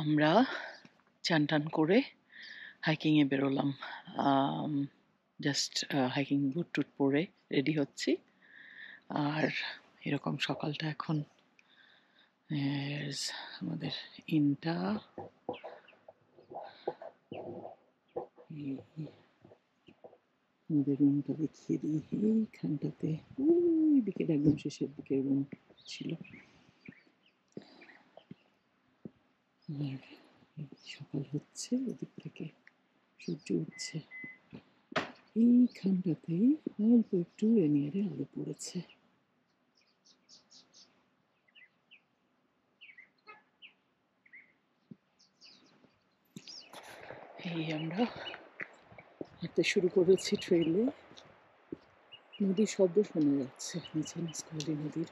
আমরা চান টান করে হাইকিংয়ে বেরোলাম। জাস্ট হাইকিং বুট টুট পরে রেডি হচ্ছি। আর এরকম সকালটা এখন আমাদের ইনটা আমাদের রুমটা দেখিয়ে দিই। এইখানটাতে ওই দিকের একদম শেষের দিকের রুম ছিল। আর সকাল হচ্ছে, ওদিক থেকে সূর্য উঠছে। এইখানটাতে অল্প একটু এনিয়ারে আলো পড়েছে। এই আমরা হাঁটতে শুরু করেছি ট্রেলে। নদীর শব্দ শোনা যাচ্ছে, নিচে নিষ্কালি নদীর।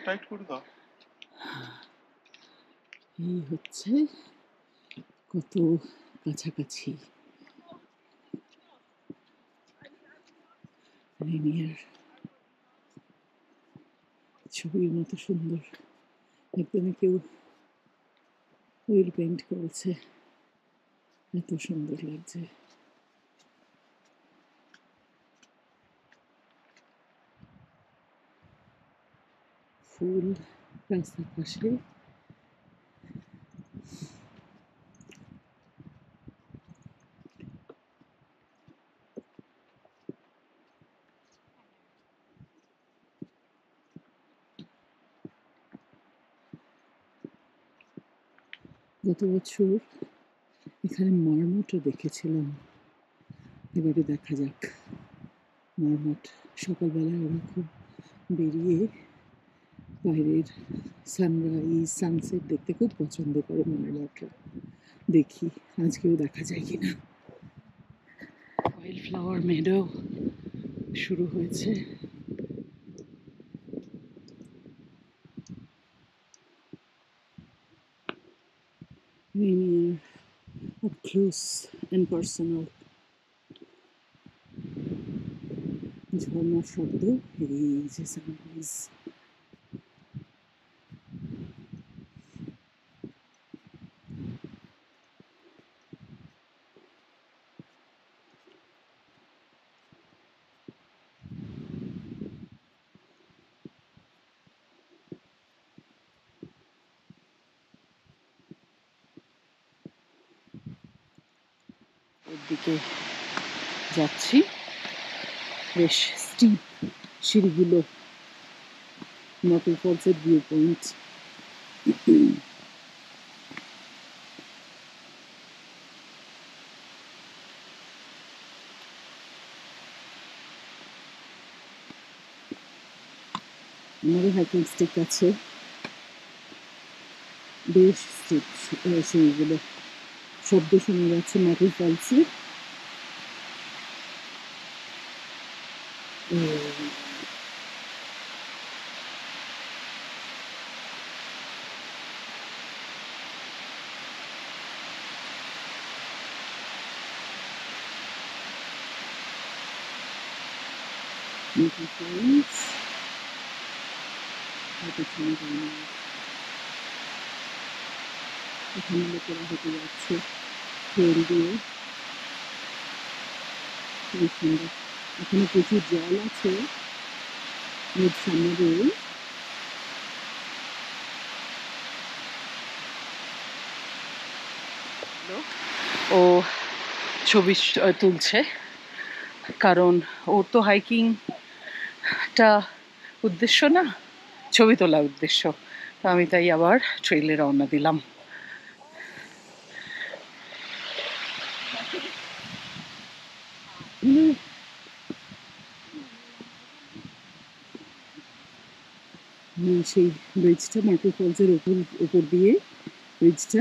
টাইট করে দাও। এই হচ্ছে কত কাছাকাছি রেনিয়ার। ছবির মতো সুন্দর, একদমই কেউ অয়েল পেন্ট করেছে, এত সুন্দর লাগছে। ফুল রাস্তার পাশে। গত বছর এখানে মারমোটও দেখেছিলাম, এবারে দেখা যাক। মারমোট সকালবেলায় ওরা খুব বেরিয়ে বাইরের সানরাইজ সানসেট দেখতে খুব পছন্দ করে মারমোটরা। দেখি আজকেও দেখা যায় কিনা। ওয়াইল্ড ফ্লাওয়ার মেডো শুরু হয়েছে। Rainier up close and personal. ঝর্ণার শব্দ, এই যে সানরাইজ। ওর দিকে যাচ্ছি, বেশ স্টিপ সিঁড়িগুলো। নকল ফলসের ভিউ পয়েন্ট। আমারও হাইকিং স্টিক আছে, বেশ স্টিপ সিঁড়িগুলো। শব্দ শোনা যাচ্ছে নকল ফলসের। নকল ফলস এখানে লোকেরা হেঁটে যাচ্ছে ট্রেল দিয়ে। খুবই সুন্দর। এখানে প্রচুর জল আছে নদীর সামনে দিয়ে। ও ছবি তুলছে, কারণ ওর তো হাইকিংটা উদ্দেশ্য না, ছবি তোলা উদ্দেশ্য। তো আমি তাই আবার ট্রেলে রওনা দিলাম। সেই ব্রিজটা মার্কেল ফলসের ওপর দিয়ে ব্রিজটা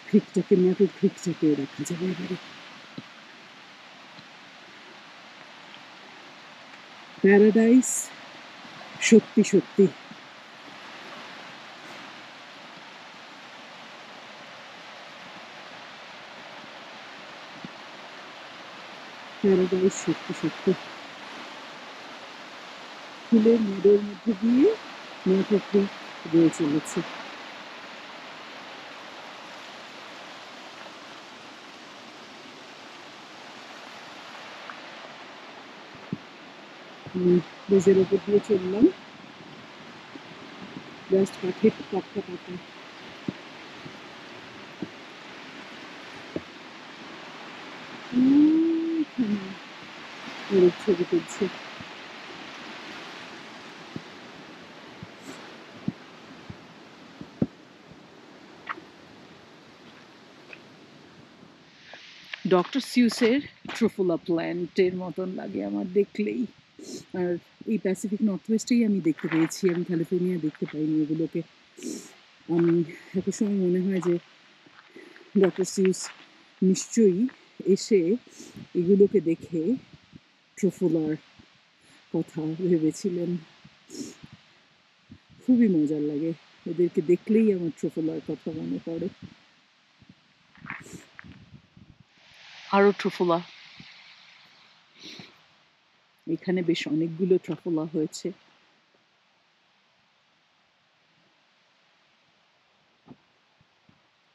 ক্রিকটাকে মার্কেল ক্রিকটাকে দেখা যাবে এবারে। প্যারাডাইস সত্যি সত্যি। প্যারাডাইস সত্যি সত্যি। ফুলের মেডের মধ্যে দিয়ে মার্কেল ক্রিক বয়ে চলেছে। ব্রিজের ওপর দিয়ে চললাম, জাস্ট কাঠের পাক্কা পাতা। ছবি তুলছে। ডক্টর সিউসের ট্রোফোলা প্ল্যান্টের মতন লাগে আমার দেখলেই। আর এই প্যাসিফিক নর্থ ওয়েস্টেই আমি দেখতে পেয়েছি, আমি ক্যালিফোর্নিয়া দেখতে পাইনি এগুলোকে। আমি এত সময় মনে হয় যে ডক্টর সিউস নিশ্চয়ই এসে এগুলোকে দেখে ট্রোফোলার কথা ভেবেছিলেন। খুবই মজার লাগে, ওদেরকে দেখলেই আমার ট্রোফোলার কথা মনে পড়ে। আরও ট্রোফোলা, এখানে বেশ অনেকগুলো ট্রোফোলা হয়েছে।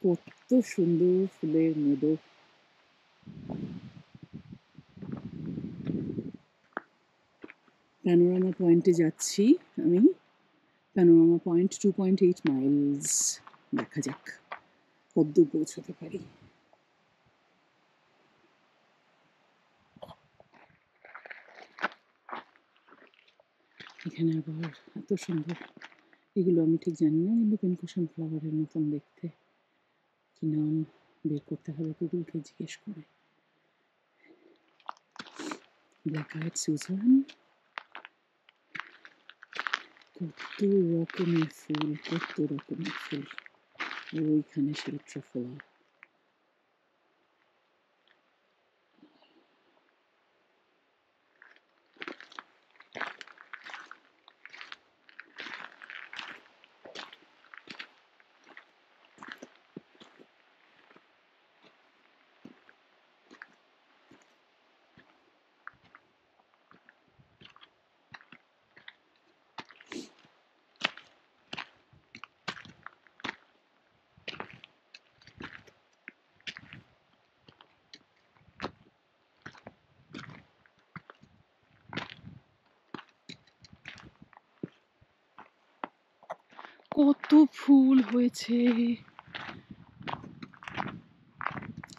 কত সুন্দর ফুলের মেদো। প্যানোরামা পয়েন্টে যাচ্ছি আমি। Panorama point 2.8 Miles. দেখা যাক কতদূর পৌঁছতে পারি। এখানে আবার এত সুন্দর, এগুলো আমি ঠিক জানি না, কিন্তু পিনকুশন ফ্লাওয়ারের মতন দেখতে। কি নাম বের করতে হবে, গুগলকে জিজ্ঞেস করে। ব্ল্যাক আইড সুজান, কত রকমের ফুল, কত রকমের ফুল। ওইখানে সেই ট্রোফোলা। কত ফুল হয়েছে।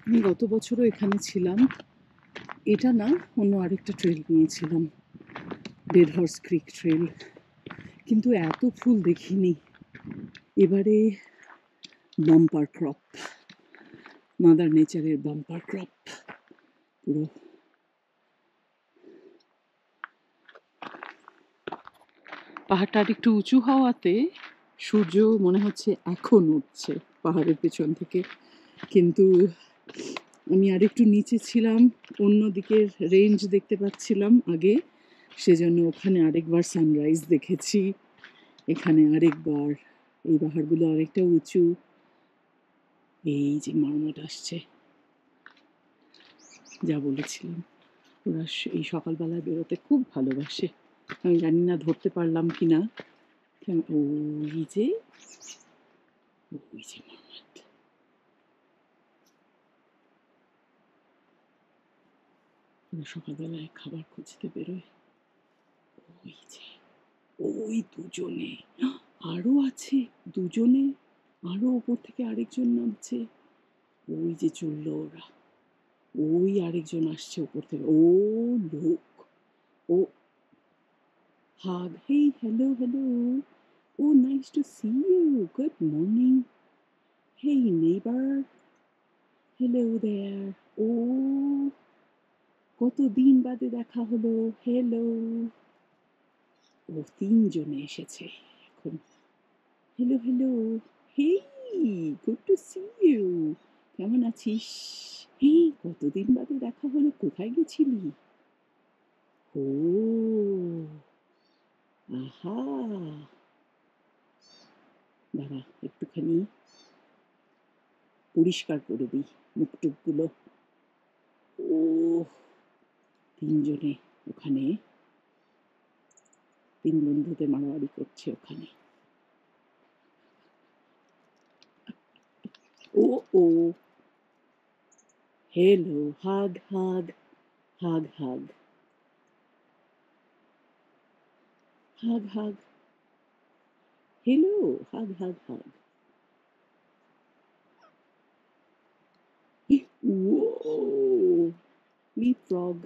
আমি গত বছরও এখানে ছিলাম, এটা না অন্য আরেকটা ট্রেল নিয়েছিলাম, ডেড হর্স ক্রিক ট্রেল, কিন্তু এত ফুল দেখিনি। এবারে বাম্পার ক্রপ, মাদার নেচারের বাম্পার ক্রপ পুরো। পাহাড়টা আর একটু উঁচু হওয়াতে সূর্য মনে হচ্ছে এখন উঠছে পাহাড়ের পেছন থেকে, কিন্তু আমি আরেকটু নিচে ছিলাম, অন্য দিকের রেঞ্জ দেখতে পাচ্ছিলাম আগে, সেজন্য ওখানে আরেকবার সানরাইজ দেখেছি, এখানে আরেকবার। এই পাহাড়গুলো আরেকটা উঁচু। এই যে মারমট আসছে, যা বলেছিলাম, ওরা এই সকালবেলায় বেরোতে খুব ভালোবাসে। আমি জানি না ধরতে পারলাম কি না। ওই যে মারমট, ওরা সকালবেলায় খাবার খুঁজতে বেরোয়। ওই যে ওই দুজনে, আরো আছে দুজনে, আরো ওপর থেকে আরেকজন নামছে। ওই যে চলল ওরা, ওই আরেকজন আসছে ওপর থেকে। ও লোক, ও hug, hey, hello, hello, oh, nice to see you, good morning, hey neighbor, hello there, oh, কতদিন বাদে দেখা হলো। হ্যালো। ও ৩ জনে এসেছে এখন। Hello, hello. Hey! Good to see you. কেমন আছিস? এই কতদিন বাদে দেখা হলো। কোথায় গেছিলি? ও! আহা! দাঁড়া একটুখানি পরিষ্কার করে দিই মুখ-টুখগুলো। ওহ! ৩ জনে ওখানে ৩ বন্ধুতে মারামারি করছে ওখানে। ও, ও! হ্যালো, হাগ, হাগ, হাগ, হাগ, হাগ, হাগ। হ্যালো, হাগ, হাগ, হাগ। Whoa! Leapfrog.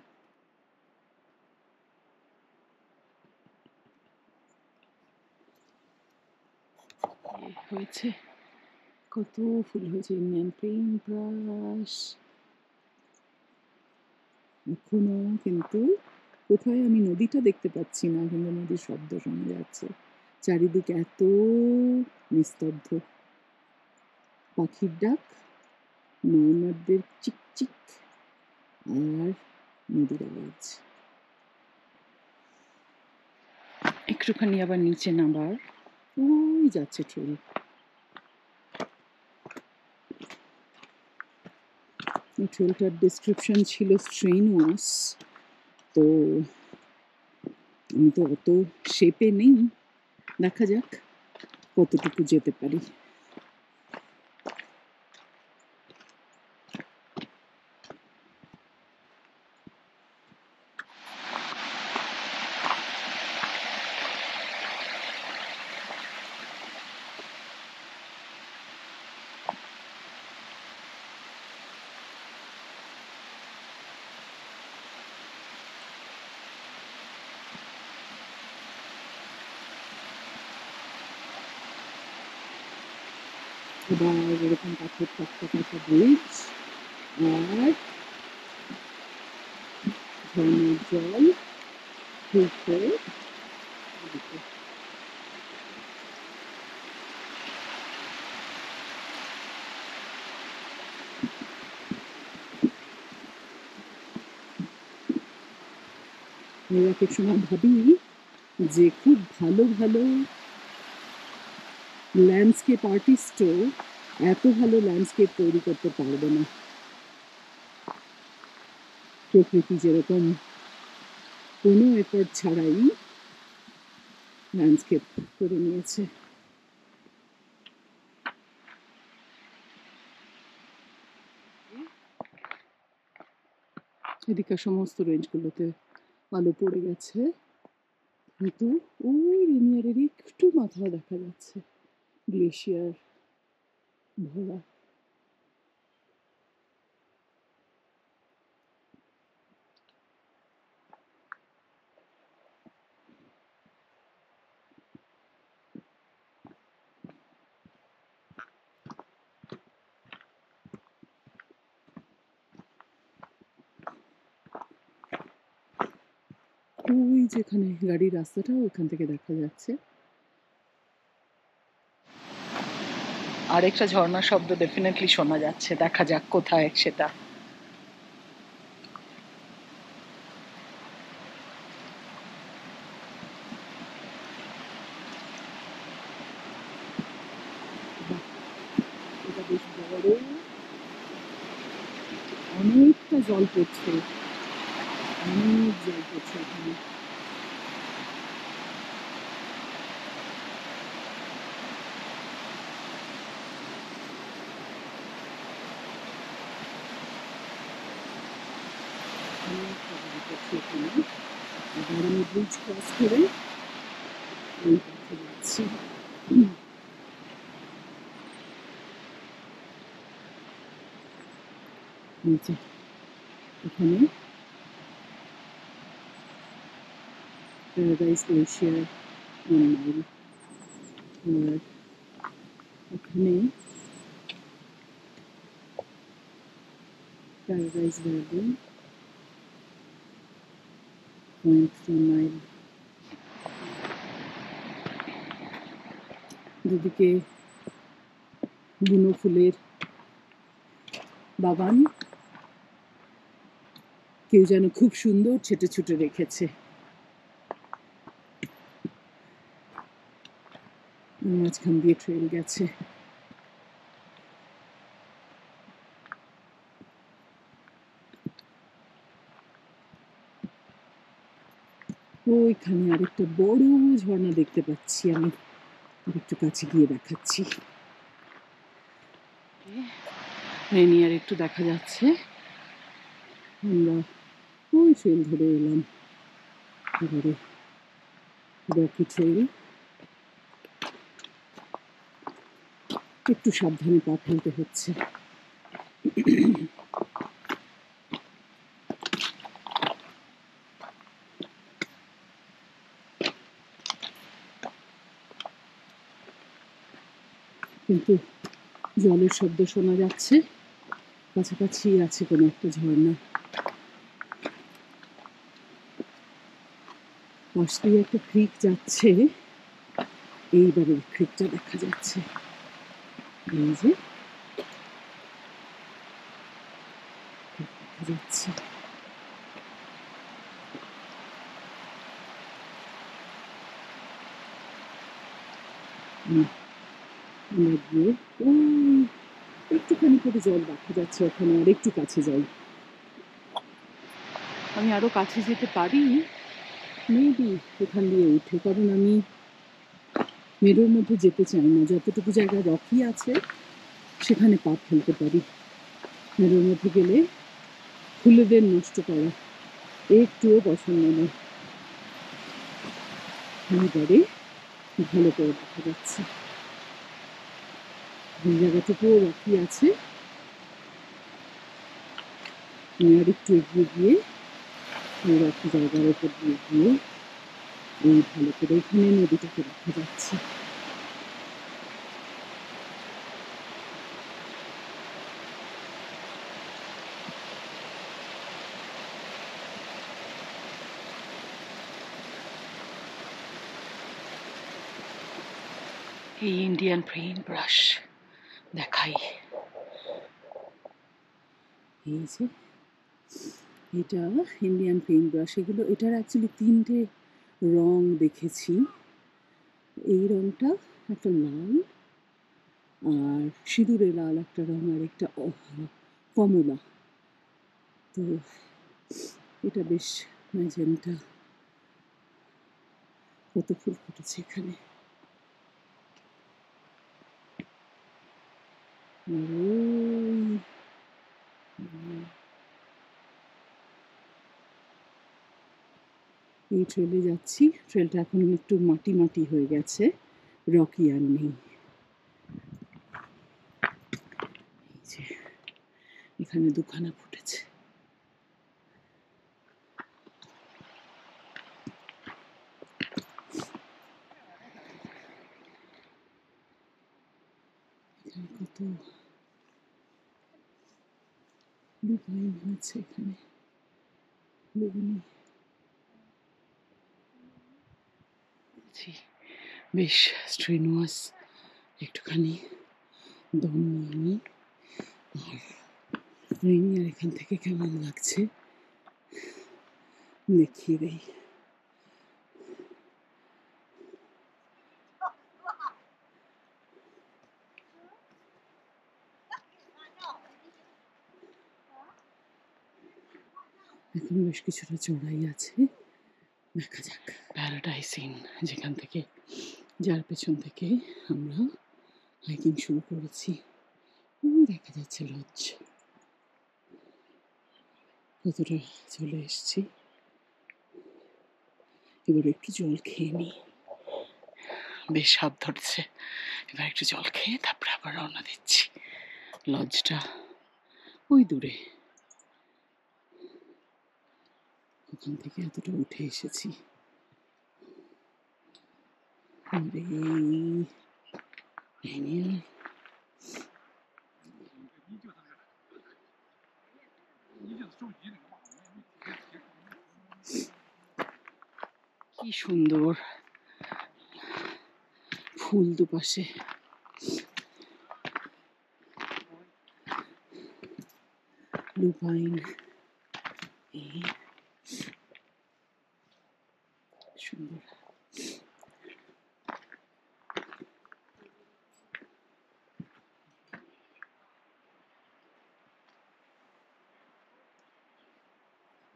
হয়েছে কত ফুল হয়েছে। ইন্ডিয়ান পেইন্ট ব্রাশ এখনো কিন্তু কোথায় আমি নদীটা দেখতে পাচ্ছি না, কিন্তু নদীর শব্দ শোনা যাচ্ছে। চারিদিকে এত নিস্তব্ধ। পাখির ডাক, ময়ূরদের চিকচিক আর নদীর আওয়াজ। একটুখানি আবার নিচে নামার, ওই যাচ্ছে ট্রেন। এই ট্রেনটার ডিসক্রিপশন ছিল স্ট্রেনুয়াস। তো আমি তো অত শেপে নেই, দেখা যাক কতটুকু যেতে পারি। এবার এরকম পাথর টকটকা ব্রিজ আর ঝর্ণার জল ফুটে এদিকে। আমি এক এক সময় ভাবি যে খুব ভালো ভালো ল্যান্ডস্কেপ আর্টিস্টও এত ভালো ল্যান্ডস্কেপ তৈরি করতে পারবে না। প্রকৃতি যেরকম কোনো এফর্ট ছাড়াই ল্যান্ডস্কেপ করে নিয়েছে। এদিকে সমস্ত রেঞ্জগুলোতে আলো পড়ে গেছে, কিন্তু ওই রেনিয়ারের একটু মাথা দেখা যাচ্ছে গ্লেশিয়ার ভরা। ওই যেখানে গাড়ির রাস্তাটা ওখান থেকে দেখা যাচ্ছে। আরেকটা ঝর্ণার শব্দ ডেফিনেটলি শোনা যাচ্ছে, দেখা যাক কোথায় সেটা। এটা বেশ বড়, অনেকটা জল পড়ছে, অনেক জল পড়ছে এখানে। অনেকটা জল পড়ছে এখানে। এবার আমি ব্রিজ ক্রস করে ওই পথে যাচ্ছি। নিচে এখানে প্যারাডাইস গ্লেশিয়ার 1 মাইল, আর এখানে প্যারাডাইস ভ্যালি 1.3 মাইল। দুদিকে বুনো ফুলের বাগান, কেউ যেন খুব সুন্দর ছেটে ছুটে রেখেছে। মাঝখান দিয়ে ট্রেন গেছে। ওইখানে আরেকটা বড় ঝর্ণা দেখতে পাচ্ছি আমি, একটু কাছে গিয়ে দেখাচ্ছি। রেনিয়ার একটু দেখা যাচ্ছে। আমরা ওই ট্রেন ধরে এলাম, এবারে রকি ট্রেন। একটু সাবধানে পা ফেলতে হচ্ছে। কিন্তু জলের শব্দ শোনা যাচ্ছে, কাছাকাছি আছে কোনো একটা ঝর্ণা। পাশ দিয়ে একটা ক্রিক যাচ্ছে, এইবারে ক্রিকটা দেখা যাচ্ছে। এই যে দেখা যাচ্ছে। গিয়ে ওই একটুখানি করে জল দেখা যাচ্ছে ওখানে, আর একটু কাছে যাই। আমি আরো কাছে যেতে পারি মেবি এখান দিয়ে উঠে, কারণ আমি মেরুর মধ্যে যেতে চাই না। যতটুকু জায়গা রকি আছে সেখানে পা ফেলতে পারি, মেরুর মধ্যে গেলে ফুলেদের নষ্ট করা একটুও পছন্দ নয়। এইবারে ভালো করে দেখা যাচ্ছে, এই জায়গাটুকুও রকি আছে। আর একটু এগিয়ে গিয়ে এই রকি জায়গার উপর দিয়ে গিয়ে এই ভালো করে এখানে নদীটাকে দেখা যাচ্ছে। এই ইন্ডিয়ান পেইন্ট ব্রাশ দেখাই। এই যে এটা ইন্ডিয়ান পেইন্ট ব্রাশ, এগুলো এটার অ্যাকচুয়ালি 3টে রং দেখেছি। এই রংটা একটা লাল, আর সিঁদুরে লাল একটা রং, আর একটা কমলা। তো এটা বেশ ম্যাজেন্টা। কত ফুল ফুটেছে এখানে। এই ট্রেলে যাচ্ছি, ট্রেলটা এখন একটু মাটি মাটি হয়ে গেছে, রকি আর নেই। এই যে এখানে দুখানা ফুটেছে। এখানে কত লুপাইন হয়েছে এখানে, বেগুনি। বেশ স্ট্রিনুয়াস, একটুখানি দম নিয়ে নিই। আর রেনিয়ার এখান থেকে কেমন লাগছে দেখিয়ে দেই। এখন বেশ কিছুটা চড়াই আছে, দেখা যাক। প্যারাডাইস ইন, যেখান থেকে, যার পেছন থেকে আমরা হাইকিং শুরু করেছি। দেখা যাচ্ছে লজ। কতটা চলে এসছি, এবার একটু জল খেয়ে নিই। বেশ হাত ধরছে, এবার একটু জল খেয়ে তারপরে আবার রওনা দিচ্ছি। লজটা ওই দূরে, ওখান থেকে এতটা উঠে এসেছি। কি সুন্দর ফুল দুপাশে। লুপাইন, এই সুন্দর।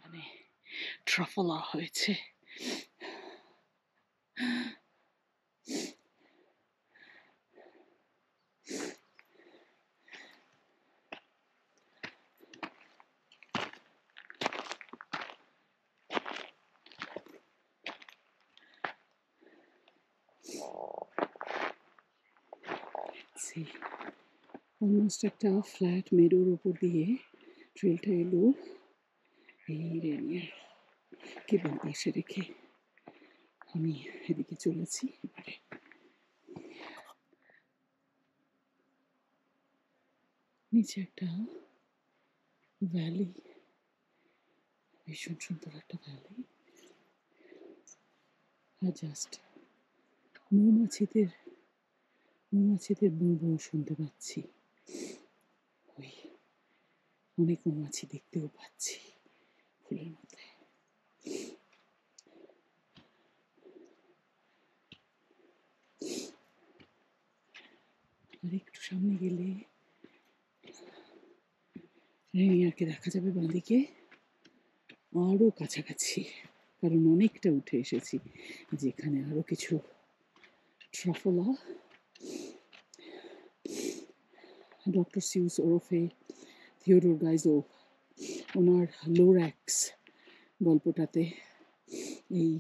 মানে ট্রাফলা হয়েছে। অলমোস্ট একটা ফ্ল্যাট মেডোর উপর দিয়ে ট্রেলটা এলো। এই রেনিয়ারকে বাম পাশে রেখে আমি এদিকে চলেছি। এবারে নিচে একটা ভ্যালি, ভীষণ সুন্দর একটা ভ্যালি। আর জাস্ট মৌমাছিদের বউ বউ শুনতে পাচ্ছি। ওই অনেক মৌমাছি দেখতেও পাচ্ছি ফুলের মধ্যে। আর একটু সামনে গেলে রেনিয়ারকে দেখা যাবে বাঁদিকে, আরও কাছাকাছি, কারণ অনেকটা উঠে এসেছি, যেখানে আরও কিছু ট্রাফলা, ডক্টর সিউস ওরফে থিওডোর গাইজো, ওনার লোরাক্স গল্পটাতে এই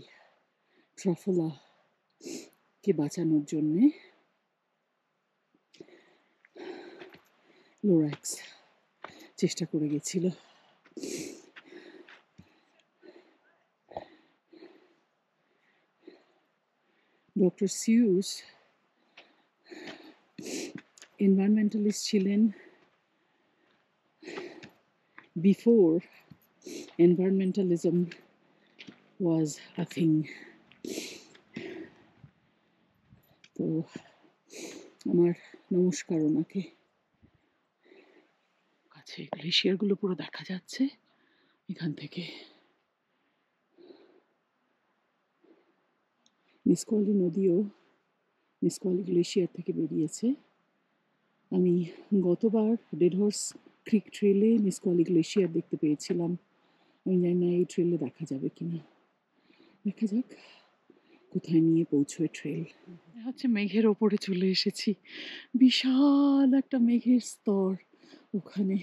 ট্রাফলাকে বাঁচানোর জন্যে লোরাক্স চেষ্টা করে গেছিল। ডক্টর সিউস এনভায়রনমেন্টালিস্ট ছিলেন বিফোর এনভায়রনমেন্টালিজম ওয়াজ আ থিং। তো আমার নমস্কার ওনাকে। কাছে গ্লেশিয়ারগুলো পুরো দেখা যাচ্ছে এখান থেকে। মিসকলি নদীও মিসকলি গ্লেশিয়ার থেকে বেরিয়েছে। আমি গতবার ডেড হর্স ক্রিক ট্রেলে মিসকলি গ্লেশিয়ার দেখতে পেয়েছিলাম। আমি জানি না এই ট্রেলে দেখা যাবে কিনা, দেখা যাক কোথায় নিয়ে পৌঁছয় ট্রেল। হচ্ছে মেঘের ওপরে চলে এসেছি, বিশাল একটা মেঘের স্তর ওখানে।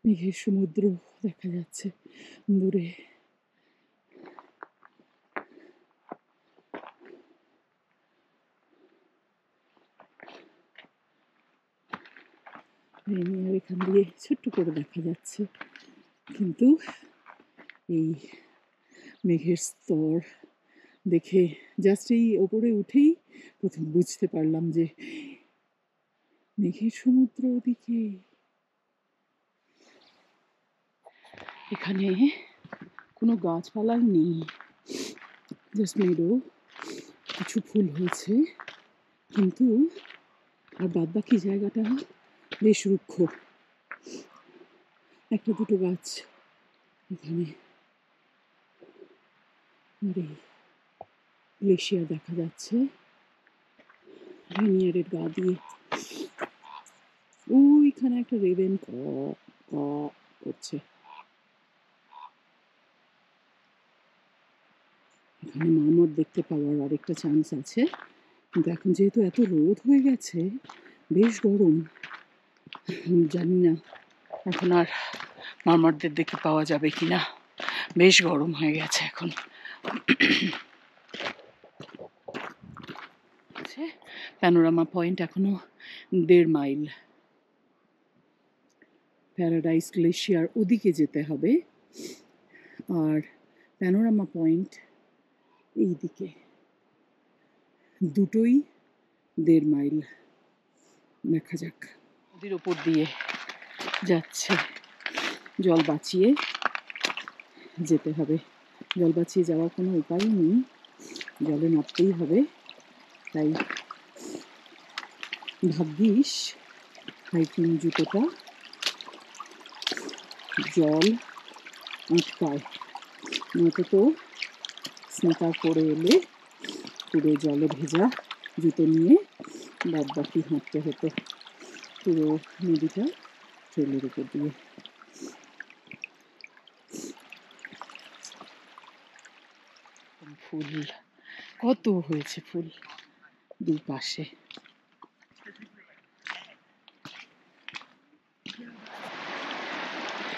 মেঘের সমুদ্র দেখা যাচ্ছে দূরে। রেনিয়ার এখান দিয়ে ছোট্ট করে দেখা যাচ্ছে, কিন্তু এই মেঘের স্তর দেখে জাস্ট এই ওপরে উঠেই প্রথম বুঝতে পারলাম যে মেঘের সমুদ্র ওদিকে। এখানে কোনো গাছপালাই নেই, জাস্ট মেডো, কিছু ফুল হয়েছে, কিন্তু আর বাদ বাকি জায়গাটা বেশ রুক্ষ। একটা দুটো গাছ এখানে, আর এই গ্লেশিয়ার দেখা যাচ্ছে রেনিয়ারের গা দিয়ে। ওইখানে একটা রেভেন ক করছে। এখানে মামর দেখতে পাওয়ার আরেকটা চান্স আছে, কিন্তু এখন যেহেতু এত রোদ হয়ে গেছে, বেশ গরম, জানি না এখন আর মামারদের দেখতে পাওয়া যাবে কিনা। বেশ গরম হয়ে গেছে এখন। প্যানোরামা পয়েন্ট এখনো 1.5 মাইল। প্যারাডাইস গ্লেশিয়ার ওদিকে যেতে হবে, আর প্যানোরামা পয়েন্ট এই দিকে। দুটোই 1.5 মাইল। দেখা যাক। নদীর ওপর দিয়ে যাচ্ছে, জল বাঁচিয়ে যেতে হবে। জল বাঁচিয়ে যাওয়ার কোনো উপায় নেই, জলে নামতেই হবে। তাই ভাগ্যিস হাইকিং জুতোটা জল আটকায়, নয়তো তো স্নিকার পরে এলে পুরো জলে ভেজা জুতো নিয়ে বাদ বাকি হাঁটতে হতো পুরো নদীটা ট্রেলের উপর দিয়ে। ফুল কত হয়েছে, ফুল দুপাশে।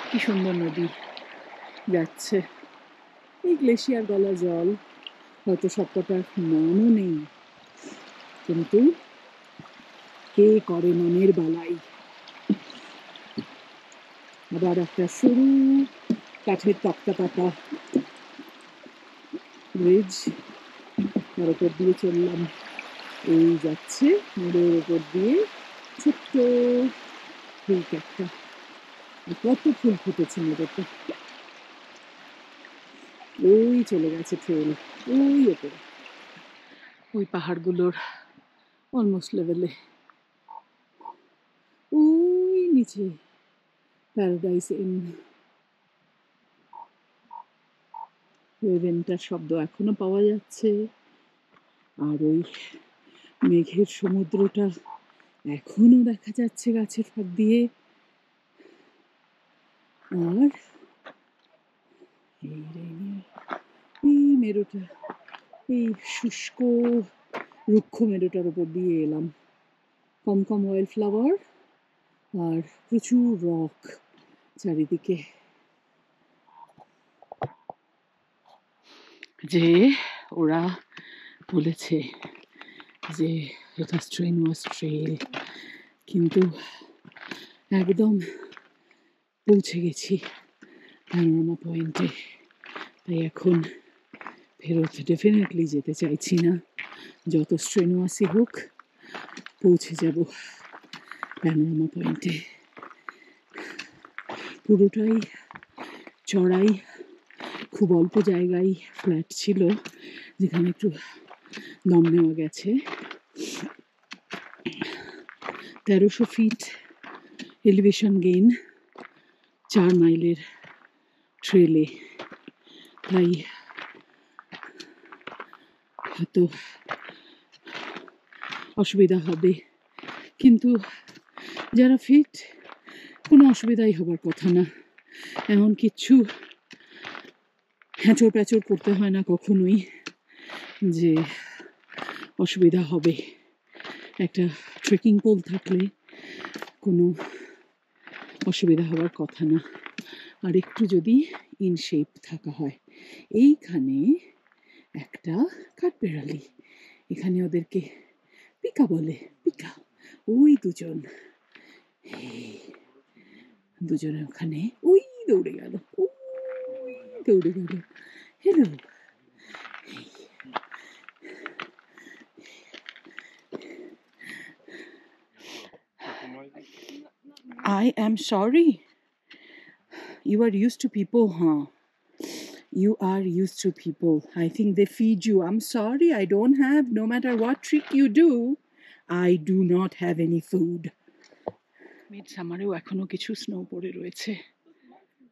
কি সুন্দর নদী যাচ্ছে, এই গ্লেশিয়ার গলা জল হয়তো সবকটার নামও নেই, কিন্তু কে করে মনের বালাই। আবার একটা সরু কাঠের তক্তা পাতা ব্রিজ, তার উপর দিয়ে চললাম। এই যাচ্ছে মোড়ের উপর দিয়ে ছোট্ট ফুল একটা, কত ফুল ফুটেছে মোড়েতে। ওই চলে গেছে ট্রেল, ওই ওপরে ওই পাহাড়গুলোর অলমোস্ট লেভেলে। ওই নিচে প্যারাডাইস ইন, ওয়েভেনটার শব্দ এখনো পাওয়া যাচ্ছে। আর ওই মেঘের সমুদ্রটা এখনো দেখা যাচ্ছে গাছের ফাঁক দিয়ে। আর এই মেরুটা, এই শুষ্ক রুক্ষ মেরুটার উপর দিয়ে এলাম। কম কম ওয়াইল্ড ফ্লাওয়ার আর প্রচুর রক চারিদিকে। যে ওরা বলেছে যে এটা স্ট্রেনুয়াস ট্রেল, কিন্তু একদম পৌঁছে গেছি প্যানোরামা পয়েন্টে। তাই এখন ফেরত ডেফিনেটলি যেতে চাইছি না, যত স্ট্রেনুয়াসই হোক পৌঁছে যাব প্যানোরামা পয়েন্টে। পুরোটাই চড়াই, খুব অল্প জায়গায় ফ্ল্যাট ছিল যেখানে একটু দম নেওয়া গেছে। 1300 ফিট এলিভেশন গেইন 4 মাইলের ট্রেলে, তাই হয়তো অসুবিধা হবে, কিন্তু যারা ফিট কোনো অসুবিধাই হবার কথা না। এমন কিচ্ছু হ্যাঁচড় প্যাঁচড় করতে হয় না কখনোই যে অসুবিধা হবে। একটা ট্রেকিং পোল থাকলে কোনো অসুবিধা হওয়ার কথা না, আর একটু যদি ইন শেপ থাকা হয়। এইখানে একটা কাঠবেড়ালি, এখানে ওদেরকে পিকা বলে, পিকা। ওই দুজন, দুজনে ওখানে ওই দৌড়ে গেল, ওই দৌড়ে গেল। Hello, I am sorry. You are used to people, huh? You are used to people. I think they feed you. I'm sorry, I don't have, no matter what trick you do, I do not have any food. Mid সামারেও এখনো কিছু snow পড়ে রয়েছে।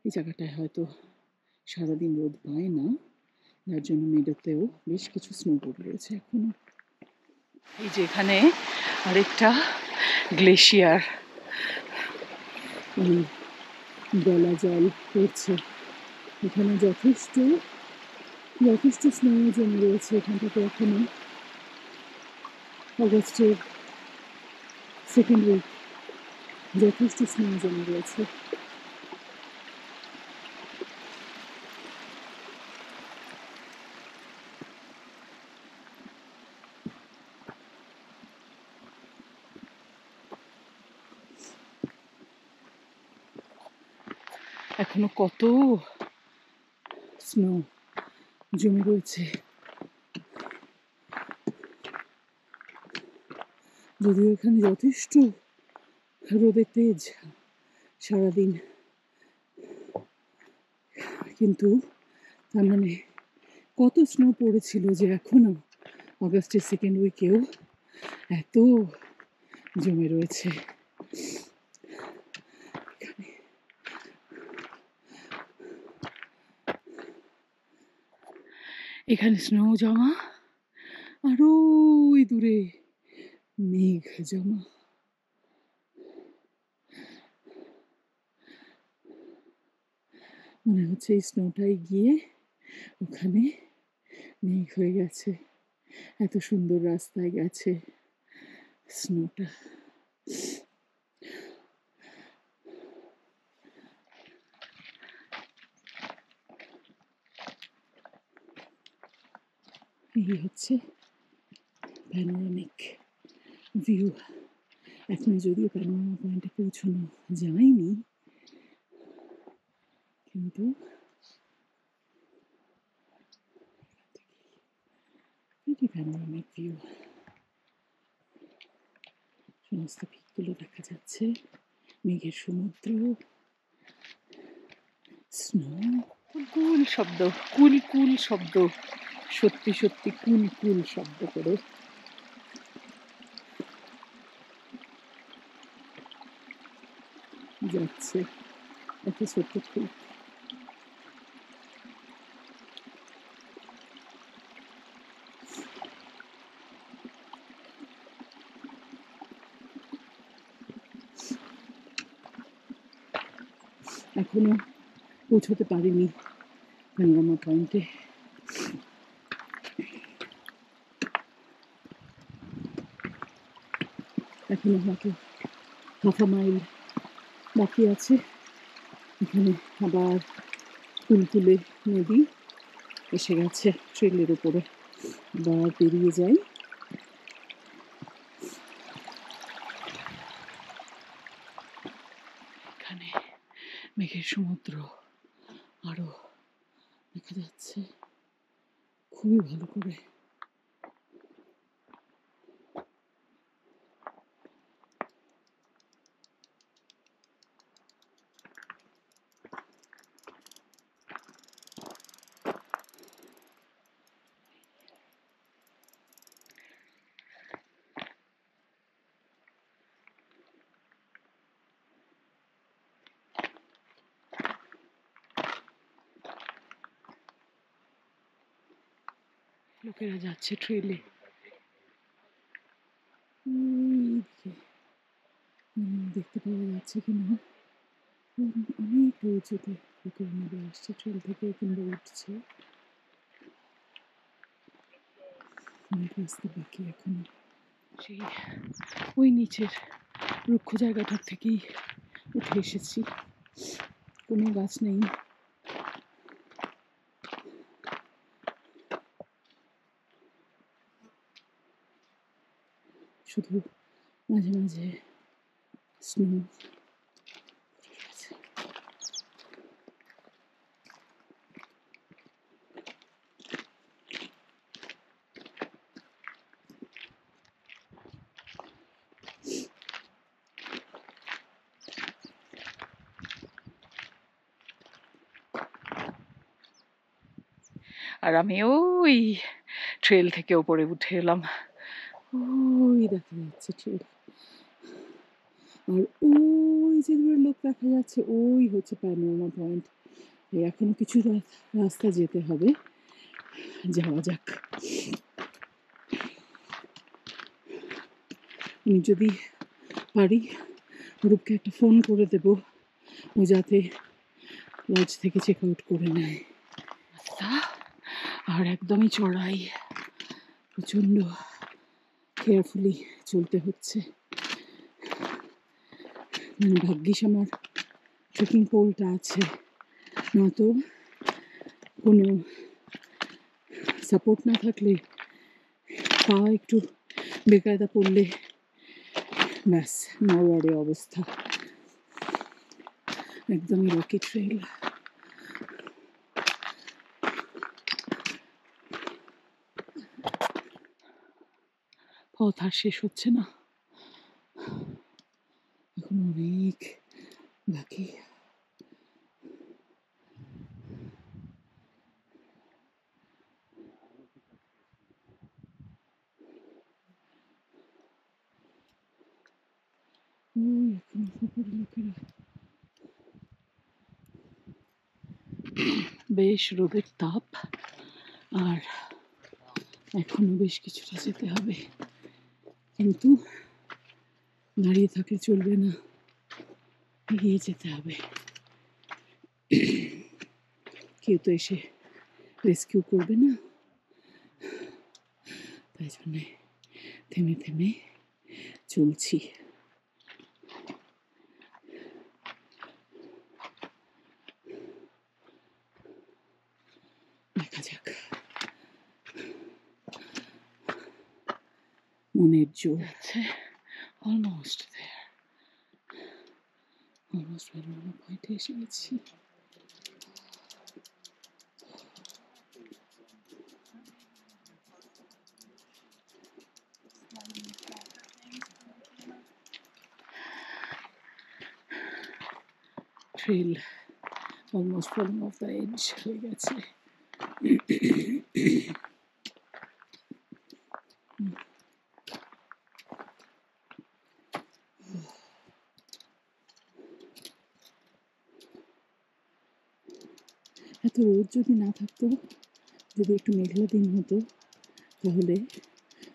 এই জায়গাটায় হয়তো সারাদিন রোদ পায় না, যার জন্য মেডোতেও বেশ কিছু স্নো পড়ে রয়েছে এখনো। এই যে এখানে আরেকটা গ্লেশিয়ার, গলা জল পড়ছে। এখানে যথেষ্ট স্নো জমে রয়েছে এখানটাতে এখনো। অগস্টের সেকেন্ড উইক যথেষ্ট স্নো জমে রয়েছে। এখনো কত স্নো জমে রয়েছে, যদিও এখানে যথেষ্ট রোদের তেজ সারাদিন, কিন্তু তার মানে কত স্নো পড়েছিল যে এখনো অগাস্টের সেকেন্ড উইকেও এত জমে রয়েছে। এখানে স্নো জমা, আর ওই দূরে মেঘ জমা। মনে হচ্ছে এই স্নোটাই গিয়ে ওখানে মেঘ হয়ে গেছে, এত সুন্দর রাস্তায় গেছে স্নোটা। এই হচ্ছে প্যানোরামিক ভিউ। এখন যদিও প্যানোরামা পয়েন্টে পৌঁছানো যায়নি, কিন্তু এটি প্যানোরামিক ভিউ। সমস্ত পিকগুলো দেখা যাচ্ছে, মেঘের সমুদ্র, স্নো, কুল শব্দ, কুল কুল শব্দ, সত্যি সত্যি কুল কুল শব্দ করে যাচ্ছে এত ছোট্ট ফুল। এখনো পৌঁছতে পারিনি প্যানোরামা পয়েন্টে। এখনো হয়তো হাফ মাইল বাকি আছে। এখানে আবার কুলকুলে নদী এসে গেছে ট্রেলের উপরে, আবার পেরিয়ে যাই। এখানে মেঘের সমুদ্র আরো দেখা যাচ্ছে খুবই ভালো করে। লোকেরা যাচ্ছে ট্রেলে, দেখতে পাওয়া যাচ্ছে কিনা অনেকটা উঁচুতে লোকেরা নেমে আসছে ট্রেল থেকে কিংবা উঠছে। অনেক রাস্তা বাকি এখনো। সেই ওই নিচের রুক্ষ জায়গাটার থেকেই উঠে এসেছি, কোনো গাছ নেই, শুধু মাঝে মাঝে স্নো। আর আমি ওই ট্রেল থেকে ওপরে উঠে এলাম, ওই দেখা যাচ্ছে ট্রেল, আর ওই যে দূরে লোক দেখা যাচ্ছে ওই হচ্ছে প্যানোরামা পয়েন্ট। এখনো কিছু রাস্তা যেতে হবে, যাওয়া যাক। আমি যদি পারি রূপকে একটা ফোন করে দেব, ও যাতে লজ থেকে চেক আউট করে নেয়। আর একদমই চড়াই, প্রচণ্ড কেয়ারফুলি চলতে হচ্ছে। ভাগ্যিস আমার ট্রেকিং পোলটা আছে, নয়তো কোনো সাপোর্ট না থাকলে পা একটু বেকায়দা পড়লে ব্যাস নড়বড়ে অবস্থা। একদমই রকি ট্রেল। পথ আর শেষ হচ্ছে না, এখনো অনেক বাকি। ওই এখন উপরে লোকেরা। বেশ রোদের তাপ, আর এখনো বেশ কিছুটা যেতে হবে, কিন্তু দাঁড়িয়ে থাকলে চলবে না, এগিয়ে যেতে হবে। কেউ তো এসে রেস্কিউ করবে না, তাই জন্যে থেমে থেমে চলছি। দেখা যাক, মনের জোর আছে। অলমোস্ট দেয়ার, অলমোস্ট বেরোনো পয়েন্টে এসে গেছি। Trail almost falling off the edge হয়ে গেছে। এত রোদ যদি না থাকতো, যদি একটু মেঘলা দিন হতো, তাহলে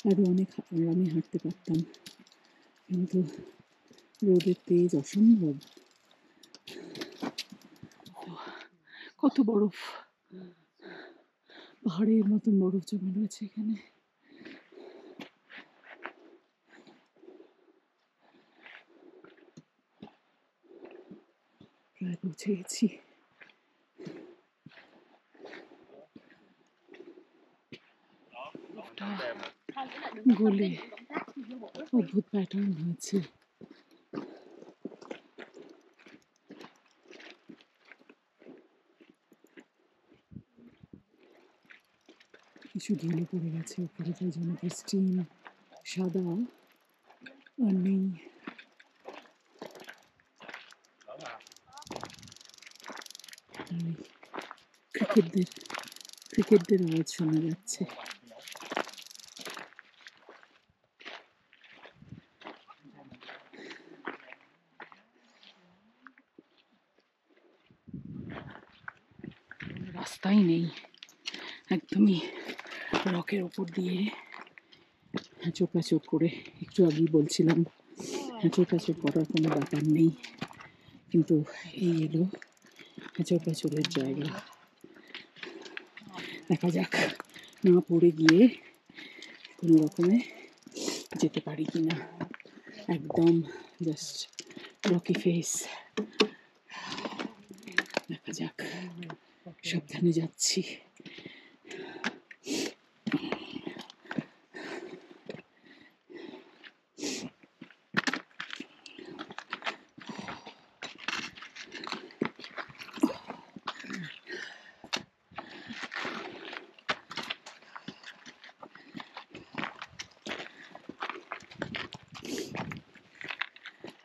আরও অনেক আরামে হাঁটতে পারতাম, কিন্তু রোদের তেজ অসম্ভব। কত বরফ, পাহাড়ের মতন বরফ জমে রয়েছে এখানে। প্রায় পৌঁছে গেছি। গলে অদ্ভুত প্যাটার্ন হয়েছে। কিছু ধুলো পড়ে গেছে উপরে, তাই জন্য বৃষ্টি সাদা আর নেই। ক্রিকেটদের আওয়াজ শোনা যাচ্ছে। রাস্তাই নেই, একদমই রকের ওপর দিয়ে চোপাচোপ করে। একটু আগেই বলছিলাম চোপাচোপ করার কোনো ব্যাপার নেই, কিন্তু এই এলো চোপাচোপের জায়গা। দেখা যাক না পড়ে গিয়ে কোনো রকমে যেতে পারি কিনা। একদম জাস্ট রকি ফেস। দেখা যাক, সাবধানে যাচ্ছি।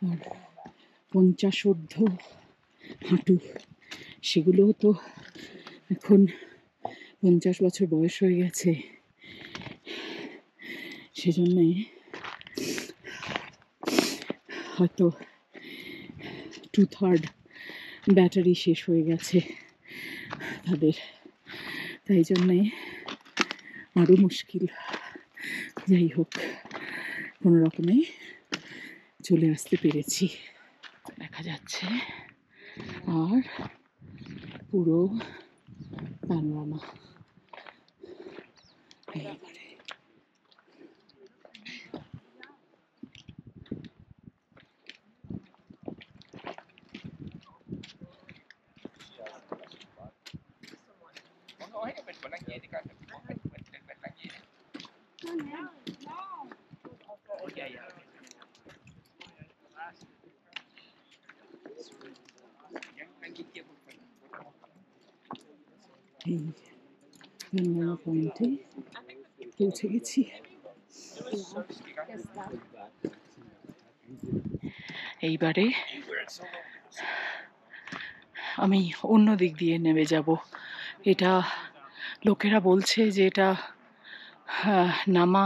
আর 50 হাঁটু, সেগুলোও তো এখন 50 বছর বয়স হয়ে গেছে, সেজন্যে হয়তো 2/3 ব্যাটারি শেষ হয়ে গেছে তাদের, তাই জন্যে আরও মুশকিল। যাই হোক, কোনো রকমে চলে আসতে পেরেছি। দেখা যাচ্ছে আর পুরো প্যানোরামা। এইবারে এই প্যানোরামা পয়েন্টে পৌঁছে গেছি। এইবারে আমি অন্য দিক দিয়ে নেমে যাব। এটা লোকেরা বলছে যে এটা নামা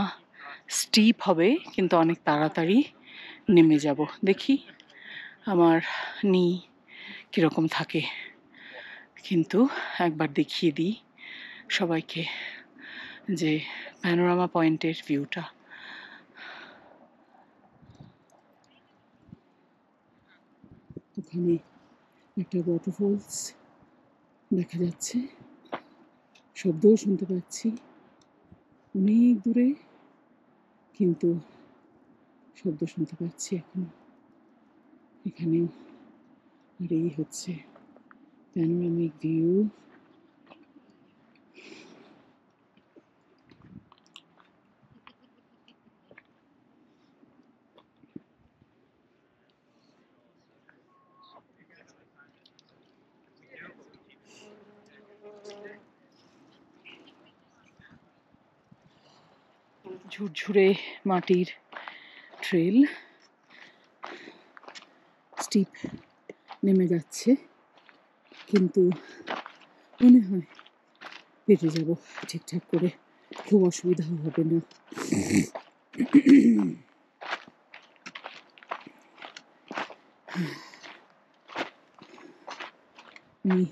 স্টিপ হবে, কিন্তু অনেক তাড়াতাড়ি নেমে যাব। দেখি আমার নি কীরকম থাকে, কিন্তু একবার দেখিয়ে দিই সবাইকে যে প্যানোরামা পয়েন্টের ভিউটা। ওখানে একটা ওয়াটারফলস দেখা যাচ্ছে, শব্দও শুনতে পাচ্ছি অনেক দূরে, কিন্তু শব্দ শুনতে পাচ্ছি এখন এখানেও। আর এই হচ্ছে প্যানোরামিক ভিউ। ঝুরঝুরে মাটির ট্রেল, স্টিপ নেমে যাচ্ছে, কিন্তু মনে হয় পেরে যাব ঠিকঠাক করে, খুব অসুবিধা হবে না। আমি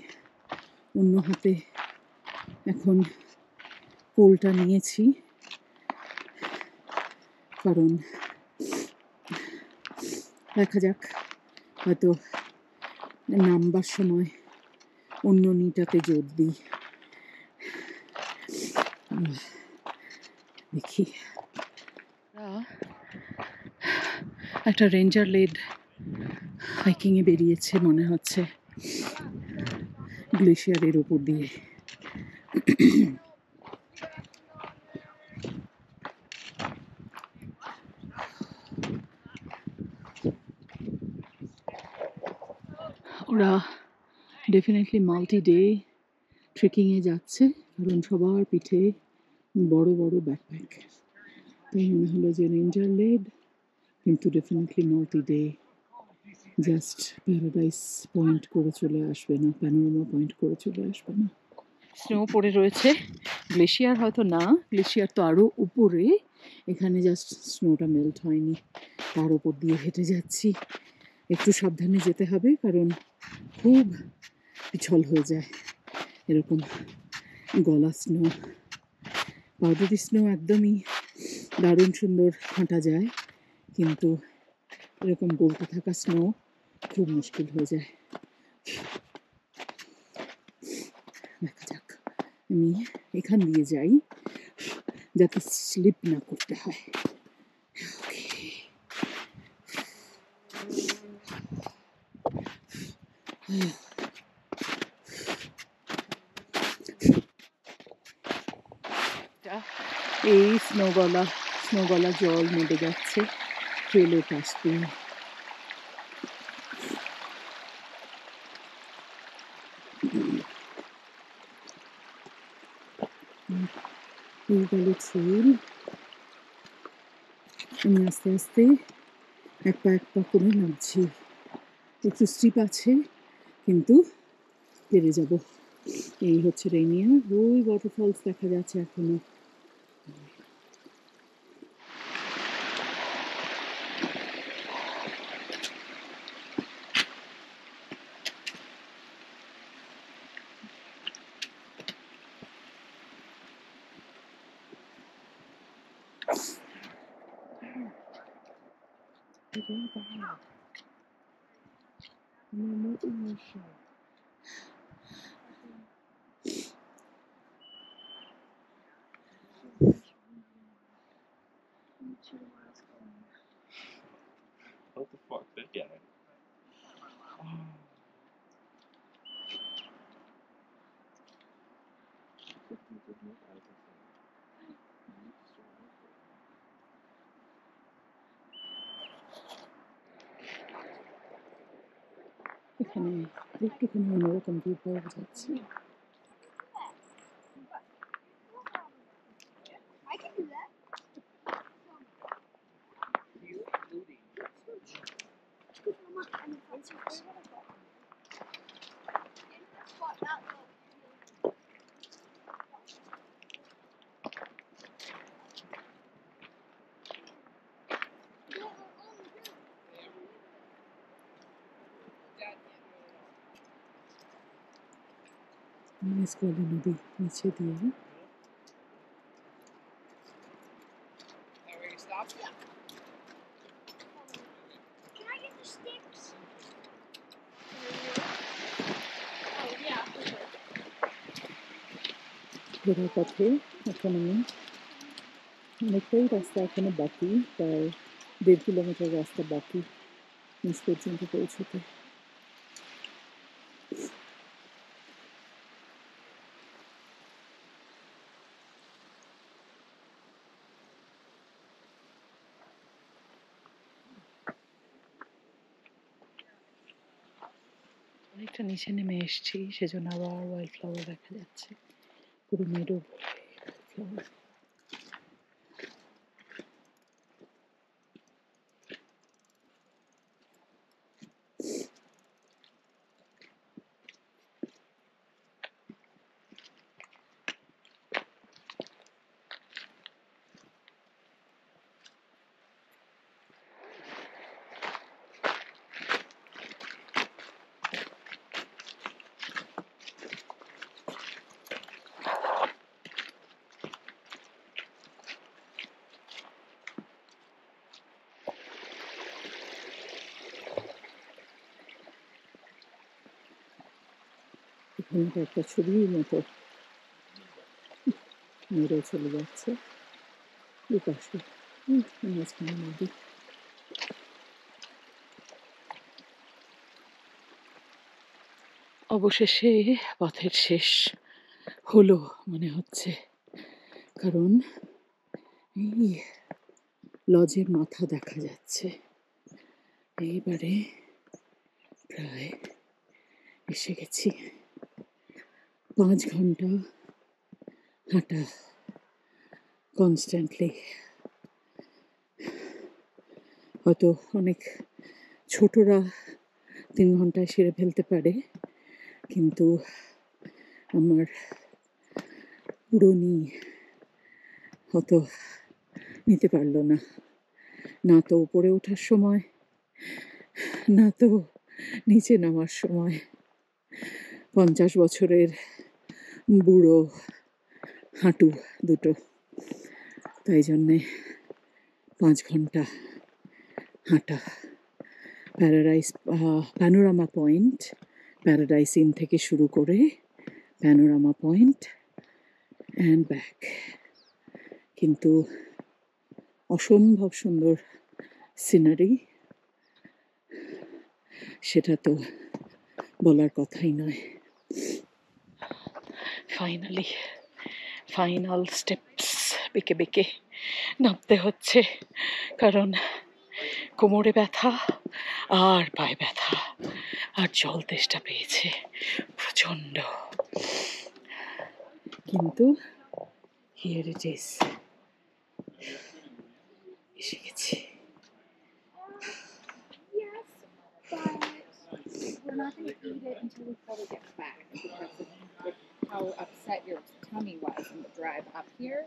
অন্য হাতে এখন পোলটা নিয়েছি, কারণ দেখা যাক, হয়তো নামবার সময় অন্য নিটাতে জোর দিই। দেখি, একটা রেঞ্জার লেড হাইকিংয়ে বেরিয়েছে মনে হচ্ছে, গ্লেশিয়ারের ওপর দিয়ে। ওরা ডেফিনেটলি মাল্টি ডে ট্রেকিংয়ে যাচ্ছে, কারণ সবার পিঠে বড় বড় ব্যাকপ্যাক। তাই মনে হলো যে রেঞ্জার লেড, কিন্তু definitely multi day, just paradise point করে চলে আসবে না, প্যানোরামা পয়েন্ট করে চলে আসবে না। স্নো পড়ে রয়েছে, গ্লেশিয়ার হয়তো না, গ্লেশিয়ার তো আরও উপরে, এখানে জাস্ট স্নোটা মেল্ট হয়নি, তার ওপর দিয়ে হেঁটে যাচ্ছি। একটু সাবধানে যেতে হবে, কারণ খুব পিছল হয়ে যায় এরকম গলা স্নো। পাউডারি স্নো একদমই দারুণ সুন্দর হাঁটা যায়, কিন্তু এরকম গলতে থাকা স্নো খুব মুশকিল হয়ে যায়। দেখা যাক, আমি এখান দিয়ে যাই যাতে স্লিপ না করতে হয়। এই স্নোগলা জল নেমে যাচ্ছে ট্রেলের পাশ দিয়ে। এই গেল ট্রেল। আমি আস্তে আস্তে এক পা করে নামছি, একটু স্টিপ আছে, কিন্তু পেরে যাব। এই হচ্ছে রেনিয়া, ওই ওয়াটারফলস দেখা যাচ্ছে এখনো। What the fuck? That guy. এখানে একটুখানি অন্যরকম ভিউ পাওয়া যাচ্ছে। মিসকালি নদী নিচে দিয়ে Can I get the sticks? ফেরার পথে এখন আমি অনেকটাই রাস্তা এখনো বাকি, প্রায় 1.5 কিলোমিটার রাস্তা বাকি নিচ পর্যন্ত পৌঁছতে। অনেকটা নিচে নেমে এসেছি, সেজন্য আবার ওয়াইল্ড ফ্লাওয়ার দেখা যাচ্ছে, পুরো মেডো ফ্লাওয়ার। এখানে তো একটা ছবির মতো মেরে চলে যাচ্ছে দুপাশে, মাঝখানে নদী। অবশেষে পথের শেষ হলো মনে হচ্ছে, কারণ এই লজের মাথা দেখা যাচ্ছে। এইবারে প্রায় এসে গেছি। 5 ঘন্টা হাঁটা কনস্ট্যান্টলি। হয়তো অনেক ছোটরা 3 ঘন্টায় সেরে ফেলতে পারে, কিন্তু আমার পুরনি হয়তো নিতে পারলো না, না তো উপরে ওঠার সময়, না তো নিচে নামার সময়। 50 বছরের বুড়ো হাঁটু দুটো, তাই জন্যে 5 ঘন্টা হাঁটা। প্যানোরামা পয়েন্ট, প্যারাডাইস ইন থেকে শুরু করে প্যানোরামা পয়েন্ট অ্যান্ড ব্যাক। কিন্তু অসম্ভব সুন্দর সিনারি, সেটা তো বলার কথাই নয়। ফাইনাল স্টেপস বেঁকে বেঁকে নামতে হচ্ছে, কারণ কোমরে ব্যথা আর পায়ে ব্যথা আর জল তেষ্টা পেয়েছে প্রচণ্ড। কিন্তু হিয়ার ইট ইজ, এসে গেছি। Yes, but we're not going to eat it until we probably get back because of how upset your tummy was in the drive up here.